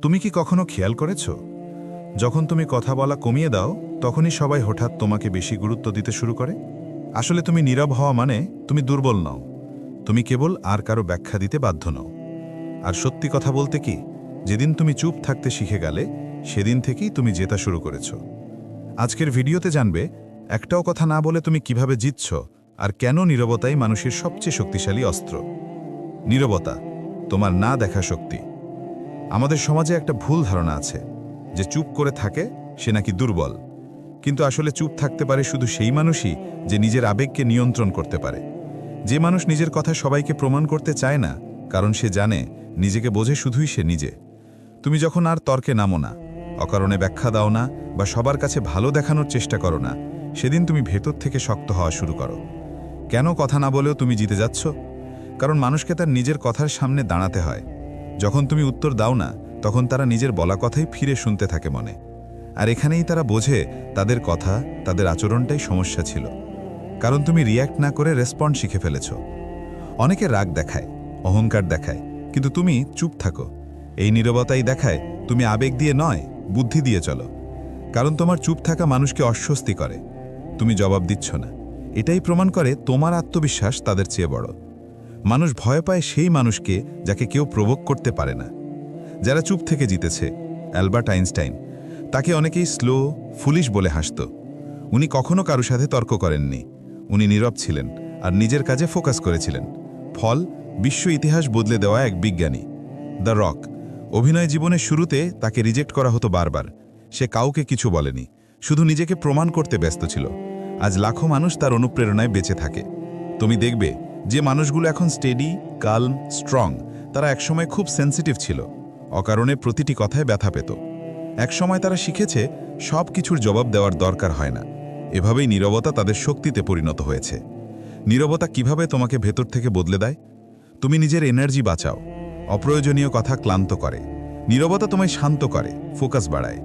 তুমি কি কখনো খেয়াল করেছো যখন তুমি কথা বলা কমিয়ে দাও তখনই সবাই হঠাৎ তোমাকে বেশি গুরুত্ব দিতে শুরু করে? আসলে তুমি নীরব হওয়া মানে তুমি দুর্বল নও, তুমি কেবল আর কারো ব্যাখ্যা দিতে বাধ্য নও। আর সত্যি কথা বলতে কি, যেদিন তুমি চুপ থাকতে শিখে গেলে সেদিন থেকেই তুমি জেতা শুরু করেছো। আজকের ভিডিওতে জানবে একটাও কথা না বলে তুমি কিভাবে জিতছ আর কেন নীরবতাই মানুষের সবচেয়ে শক্তিশালী অস্ত্র। নীরবতা তোমার না দেখা শক্তি। আমাদের সমাজে একটা ভুল ধারণা আছে যে চুপ করে থাকে সে নাকি দুর্বল, কিন্তু আসলে চুপ থাকতে পারে শুধু সেই মানুষই যে নিজের আবেগকে নিয়ন্ত্রণ করতে পারে। যে মানুষ নিজের কথা সবাইকে প্রমাণ করতে চায় না, কারণ সে জানে নিজেকে বোঝে শুধুই সে নিজে। তুমি যখন আর তর্কে নামো না, অকারণে ব্যাখ্যা দাও না বা সবার কাছে ভালো দেখানোর চেষ্টা করো না, সেদিন তুমি ভেতর থেকে শক্ত হওয়া শুরু করো। কেন কথা না বলেও তুমি জিতে যাচ্ছ? কারণ মানুষকে তার নিজের কথার সামনে দাঁড়াতে হয়। যখন তুমি উত্তর দাও না, তখন তারা নিজের বলা কথাই ফিরে শুনতে থাকে মনে। আর এখানেই তারা বোঝে তাদের কথা, তাদের আচরণটাই সমস্যা ছিল। কারণ তুমি রিয়্যাক্ট না করে রেসপন্ড শিখে ফেলেছ। অনেকে রাগ দেখায়, অহংকার দেখায়, কিন্তু তুমি চুপ থাকো। এই নীরবতাই দেখায় তুমি আবেগ দিয়ে নয়, বুদ্ধি দিয়ে চলো। কারণ তোমার চুপ থাকা মানুষকে অস্বস্তি করে। তুমি জবাব দিচ্ছ না, এটাই প্রমাণ করে তোমার আত্মবিশ্বাস তাদের চেয়ে বড়। মানুষ ভয় পায় সেই মানুষকে যাকে কেউ প্রভোগ করতে পারে না। যারা চুপ থেকে জিতেছে, অ্যালবার্ট আইনস্টাইন, তাকে অনেকেই স্লো, ফুলিশ বলে হাসত। উনি কখনো কারো সাথে তর্ক করেননি। উনি নীরব ছিলেন আর নিজের কাজে ফোকাস করেছিলেন। ফল, বিশ্ব ইতিহাস বদলে দেওয়া এক বিজ্ঞানী। দ্য রক, অভিনয় জীবনের শুরুতে তাকে রিজেক্ট করা হতো বারবার। সে কাউকে কিছু বলেনি, শুধু নিজেকে প্রমাণ করতে ব্যস্ত ছিল। আজ লাখো মানুষ তার অনুপ্রেরণায় বেঁচে থাকে। তুমি দেখবে যে মানুষগুলো এখন স্টেডি, কালম, স্ট্রং, তারা একসময় খুব সেন্সিটিভ ছিল। অকারণে প্রতিটি কথায় ব্যথা পেত। একসময় তারা শিখেছে সব কিছুর জবাব দেওয়ার দরকার হয় না। এভাবেই নীরবতা তাদের শক্তিতে পরিণত হয়েছে। নীরবতা কিভাবে তোমাকে ভেতর থেকে বদলে দেয়? তুমি নিজের এনার্জি বাঁচাও, অপ্রয়োজনীয় কথা ক্লান্ত করে। নীরবতা তোমায় শান্ত করে, ফোকাস বাড়ায়।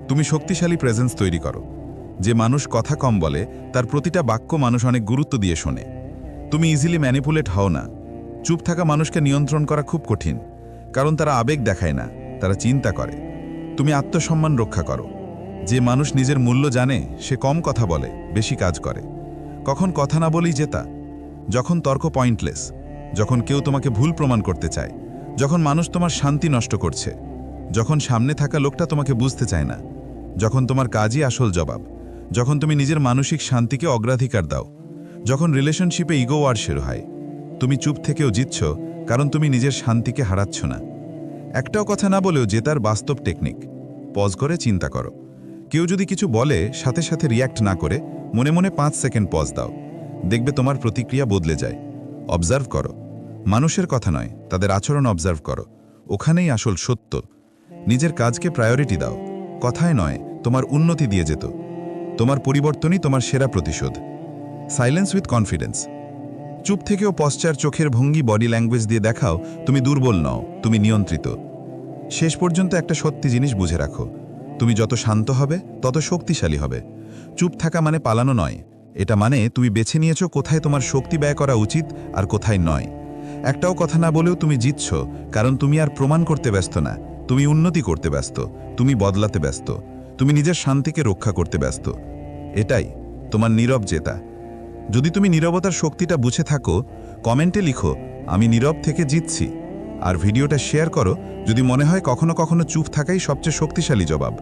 তুমি শক্তিশালী প্রেজেন্স তৈরি করো। যে মানুষ কথা কম বলে তার প্রতিটা বাক্য মানুষ অনেক গুরুত্ব দিয়ে শোনে। তুমি ইজিলি ম্যানিপুলেট হও না। চুপ থাকা মানুষকে নিয়ন্ত্রণ করা খুব কঠিন, কারণ তারা আবেগ দেখায় না, তারা চিন্তা করে। তুমি আত্মসম্মান রক্ষা করো। যে মানুষ নিজের মূল্য জানে সে কম কথা বলে, বেশি কাজ করে। কখন কথা না বলেই জেতা? যখন তর্ক পয়েন্টলেস, যখন কেউ তোমাকে ভুল প্রমাণ করতে চায়, যখন মানুষ তোমার শান্তি নষ্ট করছে, যখন সামনে থাকা লোকটা তোমাকে বুঝতে চায় না, যখন তোমার কাজই আসল জবাব, যখন তুমি নিজের মানসিক শান্তিকে অগ্রাধিকার দাও, যখন রিলেশনশিপে ইগো ওয়ার শুরু হয়। তুমি চুপ থেকেও জিতছ, কারণ তুমি নিজের শান্তিকে হারাচ্ছ না। একটাও কথা না বলেও জেতার বাস্তব টেকনিক। পজ করে চিন্তা করো। কেউ যদি কিছু বলে সাথে সাথে রিয়্যাক্ট না করে মনে মনে 5 সেকেন্ড পজ দাও। দেখবে তোমার প্রতিক্রিয়া বদলে যায়। অবজার্ভ করো, মানুষের কথা নয়, তাদের আচরণ অবজার্ভ করো। ওখানেই আসল সত্য। নিজের কাজকে প্রায়োরিটি দাও, কথায় নয়, তোমার উন্নতি দিয়ে যেত। তোমার পরিবর্তনই তোমার সেরা প্রতিশোধ। Silence with confidence. চুপ থেকেও পশ্চার, চোখের ভঙ্গি, বডি ল্যাঙ্গুয়েজ দিয়ে দেখাও তুমি দুর্বল নও, তুমি নিয়ন্ত্রিত। শেষ পর্যন্ত একটা সত্যি জিনিস বুঝে রাখো, তুমি যত শান্ত হবে তত শক্তিশালী হবে। চুপ থাকা মানে পালানো নয়, এটা মানে তুমি বেছে নিয়েছো কোথায় তোমার শক্তি ব্যয় করা উচিত আর কোথায় নয়। একটাও কথা না বলেও তুমি জিতছ, কারণ তুমি আর প্রমাণ করতে ব্যস্ত না, তুমি উন্নতি করতে ব্যস্ত, তুমি বদলাতে ব্যস্ত, তুমি নিজের শান্তিকে রক্ষা করতে ব্যস্ত। এটাই তোমার নীরব জেতা। যদি তুমি নীরবতার শক্তিটা বুঝে থাকো, কমেন্টে লিখো আমি নীরব থেকে জিতছি। আর ভিডিওটা শেয়ার করো যদি মনে হয় কখনো কখনো চুপ থাকাই সবচেয়ে শক্তিশালী জবাব।